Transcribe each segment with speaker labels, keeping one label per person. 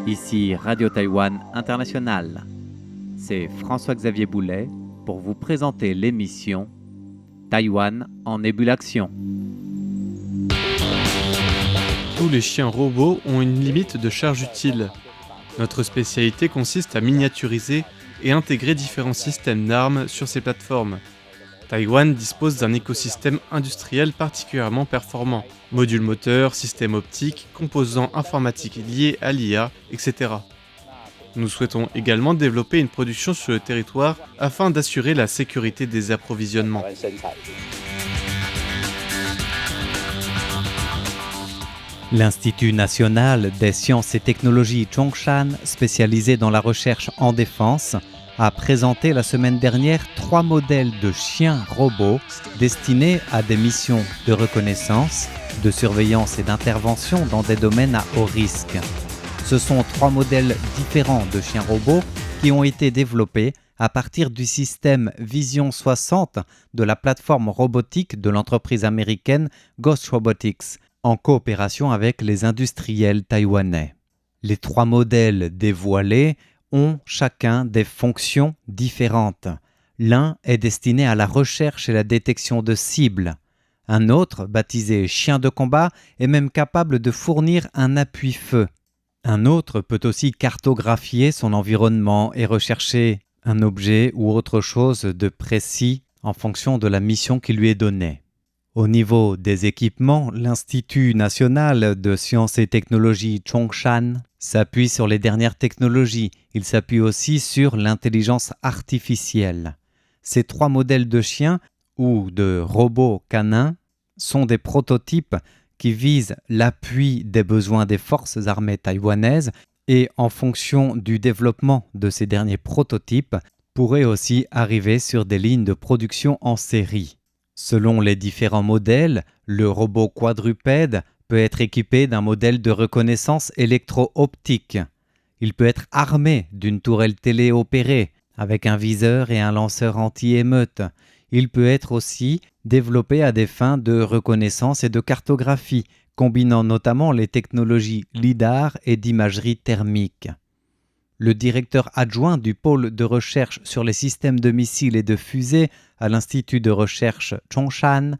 Speaker 1: Ici Radio Taïwan International. C'est François-Xavier Boulet pour vous présenter l'émission Taïwan en ébullition.
Speaker 2: Tous les chiens robots ont une limite de charge utile. Notre spécialité consiste à miniaturiser et intégrer différents systèmes d'armes sur ces plateformes. Taïwan dispose d'un écosystème industriel particulièrement performant. Modules moteurs, systèmes optiques, composants informatiques liés à l'IA, etc. Nous souhaitons également développer une production sur le territoire afin d'assurer la sécurité des approvisionnements.
Speaker 1: L'Institut national des sciences et technologies Zhongshan, spécialisé dans la recherche en défense, a présenté la semaine dernière 3 modèles de chiens robots destinés à des missions de reconnaissance, de surveillance et d'intervention dans des domaines à haut risque. Ce sont 3 modèles différents de chiens robots qui ont été développés à partir du système Vision 60 de la plateforme robotique de l'entreprise américaine Ghost Robotics, en coopération avec les industriels taïwanais. Les 3 modèles dévoilés ont chacun des fonctions différentes. L'un est destiné à la recherche et la détection de cibles. Un autre, baptisé chien de combat, est même capable de fournir un appui-feu. Un autre peut aussi cartographier son environnement et rechercher un objet ou autre chose de précis en fonction de la mission qui lui est donnée. Au niveau des équipements, l'Institut national de sciences et technologies Zhongshan s'appuie sur les dernières technologies. Il s'appuie aussi sur l'intelligence artificielle. Ces 3 modèles de chiens ou de robots canins sont des prototypes qui visent l'appui des besoins des forces armées taïwanaises et en fonction du développement de ces derniers prototypes, pourraient aussi arriver sur des lignes de production en série. Selon les différents modèles, le robot quadrupède peut être équipé d'un modèle de reconnaissance électro-optique. Il peut être armé d'une tourelle téléopérée avec un viseur et un lanceur anti-émeute. Il peut être aussi développé à des fins de reconnaissance et de cartographie, combinant notamment les technologies LIDAR et d'imagerie thermique. Le directeur adjoint du pôle de recherche sur les systèmes de missiles et de fusées à l'Institut de recherche Zhongshan,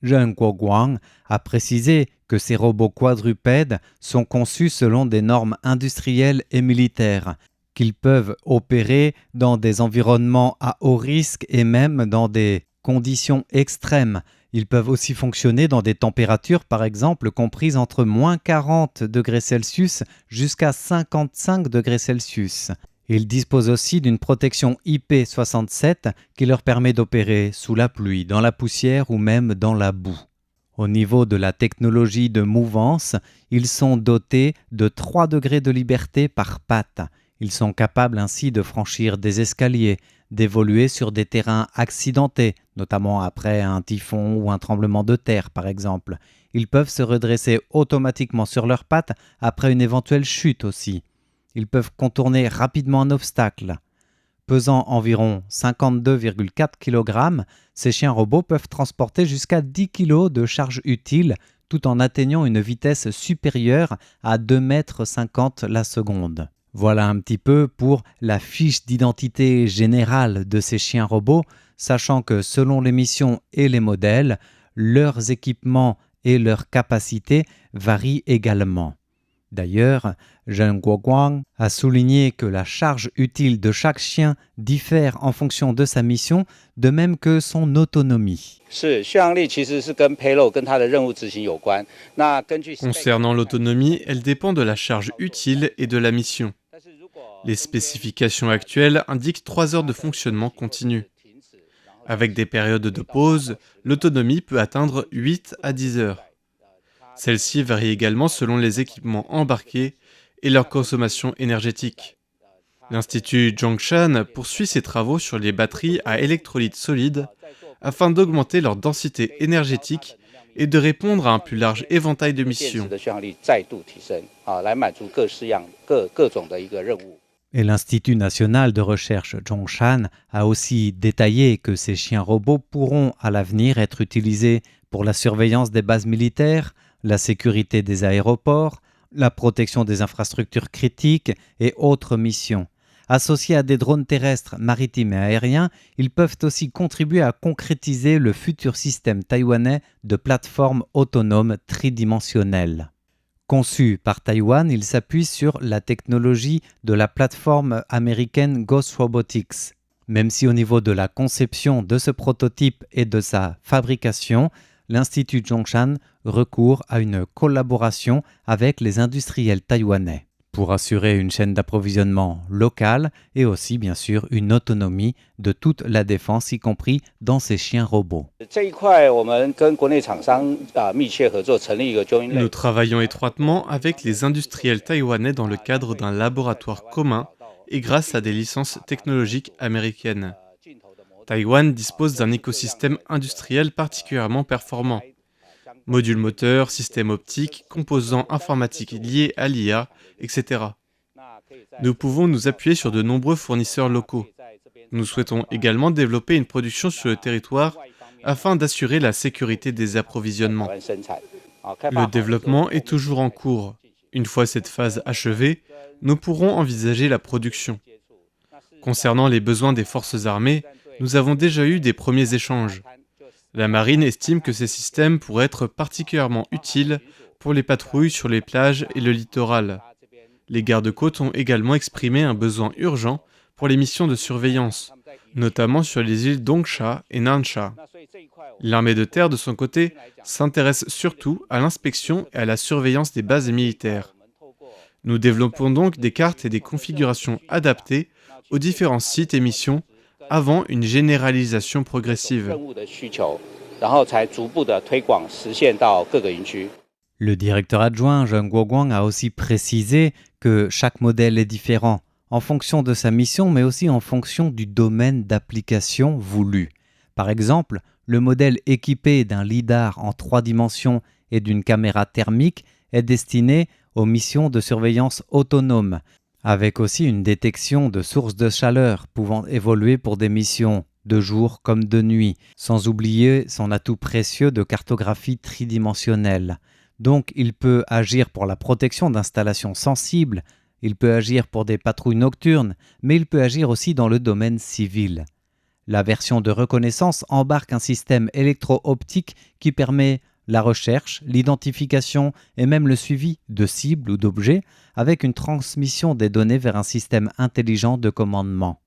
Speaker 1: Zheng Guoguang, a précisé que ces robots quadrupèdes sont conçus selon des normes industrielles et militaires, qu'ils peuvent opérer dans des environnements à haut risque et même dans des conditions extrêmes. Ils peuvent aussi fonctionner dans des températures, par exemple, comprises entre moins 40 degrés Celsius jusqu'à 55 degrés Celsius. Ils disposent aussi d'une protection IP67 qui leur permet d'opérer sous la pluie, dans la poussière ou même dans la boue. Au niveau de la technologie de mouvance, ils sont dotés de 3 degrés de liberté par patte. Ils sont capables ainsi de franchir des escaliers, d'évoluer sur des terrains accidentés, notamment après un typhon ou un tremblement de terre par exemple. Ils peuvent se redresser automatiquement sur leurs pattes après une éventuelle chute aussi. Ils peuvent contourner rapidement un obstacle. Pesant environ 52,4 kg, ces chiens robots peuvent transporter jusqu'à 10 kg de charge utile tout en atteignant une vitesse supérieure à 2,50 m la seconde. Voilà un petit peu pour la fiche d'identité générale de ces chiens robots, sachant que selon les missions et les modèles, leurs équipements et leurs capacités varient également. D'ailleurs, Zheng Guoguang a souligné que la charge utile de chaque chien diffère en fonction de sa mission, de même que son autonomie.
Speaker 2: Concernant l'autonomie, elle dépend de la charge utile et de la mission. Les spécifications actuelles indiquent 3 heures de fonctionnement continu. Avec des périodes de pause, l'autonomie peut atteindre 8 à 10 heures. Celle-ci varie également selon les équipements embarqués et leur consommation énergétique. L'Institut Zhongshan poursuit ses travaux sur les batteries à électrolyte solide afin d'augmenter leur densité énergétique et de répondre à un plus large éventail de missions.
Speaker 1: Et l'Institut national de recherche Zhongshan a aussi détaillé que ces chiens robots pourront à l'avenir être utilisés pour la surveillance des bases militaires, la sécurité des aéroports, la protection des infrastructures critiques et autres missions. Associés à des drones terrestres, maritimes et aériens, ils peuvent aussi contribuer à concrétiser le futur système taïwanais de plateformes autonomes tridimensionnelles. Conçu par Taïwan, il s'appuie sur la technologie de la plateforme américaine Ghost Robotics. Même si au niveau de la conception de ce prototype et de sa fabrication, l'Institut Zhongshan recourt à une collaboration avec les industriels taïwanais pour assurer une chaîne d'approvisionnement locale et aussi bien sûr une autonomie de toute la défense, y compris dans ces chiens robots.
Speaker 2: Nous travaillons étroitement avec les industriels taïwanais dans le cadre d'un laboratoire commun et grâce à des licences technologiques américaines. Taïwan dispose d'un écosystème industriel particulièrement performant. Modules moteurs, systèmes optiques, composants informatiques liés à l'IA, etc. Nous pouvons nous appuyer sur de nombreux fournisseurs locaux. Nous souhaitons également développer une production sur le territoire afin d'assurer la sécurité des approvisionnements. Le développement est toujours en cours. Une fois cette phase achevée, nous pourrons envisager la production. Concernant les besoins des forces armées, nous avons déjà eu des premiers échanges. La marine estime que ces systèmes pourraient être particulièrement utiles pour les patrouilles sur les plages et le littoral. Les gardes-côtes ont également exprimé un besoin urgent pour les missions de surveillance, notamment sur les îles Dongsha et Nansha. L'armée de terre, de son côté, s'intéresse surtout à l'inspection et à la surveillance des bases militaires. Nous développons donc des cartes et des configurations adaptées aux différents sites et missions avant une généralisation progressive.
Speaker 1: Le directeur adjoint Zheng Guoguang a aussi précisé que chaque modèle est différent en fonction de sa mission, mais aussi en fonction du domaine d'application voulu. Par exemple, le modèle équipé d'un lidar en 3 dimensions et d'une caméra thermique est destiné aux missions de surveillance autonome, avec aussi une détection de sources de chaleur pouvant évoluer pour des missions de jour comme de nuit, sans oublier son atout précieux de cartographie tridimensionnelle. Donc il peut agir pour la protection d'installations sensibles, il peut agir pour des patrouilles nocturnes, mais il peut agir aussi dans le domaine civil. La version de reconnaissance embarque un système électro-optique qui permet la recherche, l'identification et même le suivi de cibles ou d'objets avec une transmission des données vers un système intelligent de commandement.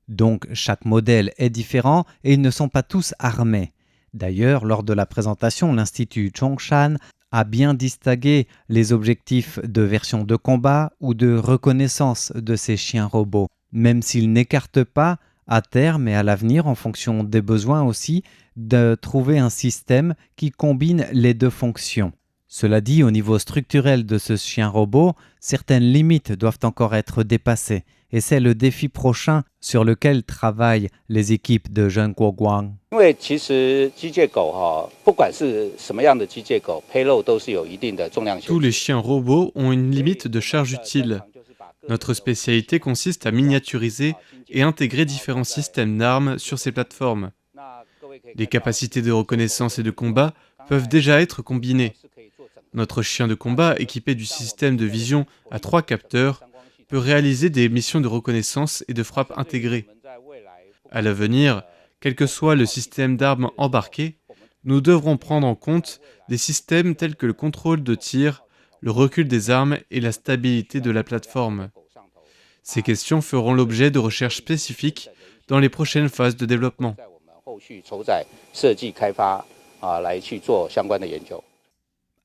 Speaker 1: Donc chaque modèle est différent et ils ne sont pas tous armés. D'ailleurs, lors de la présentation, l'Institut Zhongshan a bien distingué les objectifs de version de combat ou de reconnaissance de ces chiens robots, même s'ils n'écartent pas à terme et à l'avenir, en fonction des besoins aussi, de trouver un système qui combine les deux fonctions. Cela dit, au niveau structurel de ce chien robot, certaines limites doivent encore être dépassées, et c'est le défi prochain sur lequel travaillent les équipes de Zheng Guoguang.
Speaker 2: Tous les chiens robots ont une limite de charge utile. Notre spécialité consiste à miniaturiser et intégrer différents systèmes d'armes sur ces plateformes. Les capacités de reconnaissance et de combat peuvent déjà être combinées. Notre chien de combat, équipé du système de vision à 3 capteurs, peut réaliser des missions de reconnaissance et de frappe intégrées. À l'avenir, quel que soit le système d'armes embarqué, nous devrons prendre en compte des systèmes tels que le contrôle de tir, le recul des armes et la stabilité de la plateforme. Ces questions feront l'objet de recherches spécifiques dans les prochaines phases de développement.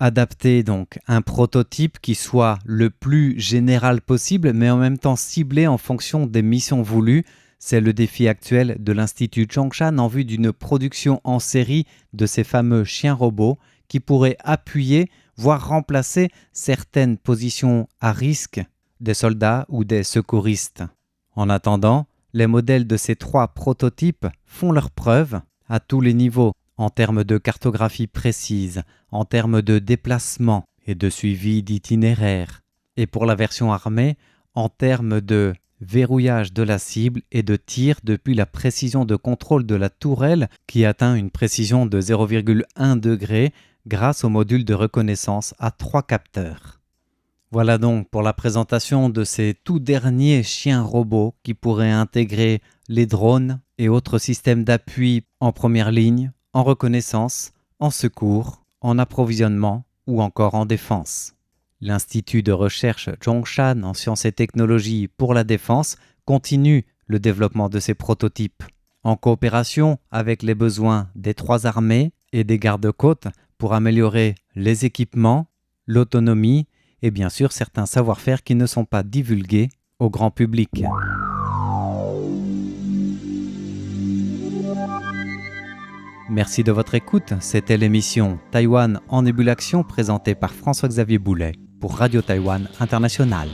Speaker 1: Adapter donc un prototype qui soit le plus général possible, mais en même temps ciblé en fonction des missions voulues, c'est le défi actuel de l'Institut Zhongshan en vue d'une production en série de ces fameux chiens robots qui pourraient appuyer, voire remplacer certaines positions à risque des soldats ou des secouristes. En attendant, les modèles de ces 3 prototypes font leurs preuves à tous les niveaux, en termes de cartographie précise, en termes de déplacement et de suivi d'itinéraire, et pour la version armée, en termes de verrouillage de la cible et de tir depuis la précision de contrôle de la tourelle qui atteint une précision de 0,1 degré grâce au module de reconnaissance à 3 capteurs. Voilà donc pour la présentation de ces tout derniers chiens robots qui pourraient intégrer les drones et autres systèmes d'appui en première ligne, en reconnaissance, en secours, en approvisionnement ou encore en défense. L'Institut de recherche Zhongshan en sciences et technologies pour la défense continue le développement de ces prototypes, en coopération avec les besoins des 3 armées et des gardes-côtes pour améliorer les équipements, l'autonomie et bien sûr certains savoir-faire qui ne sont pas divulgués au grand public. Merci de votre écoute, c'était l'émission Taïwan en ébullition présentée par François-Xavier Boulet pour Radio Taïwan International.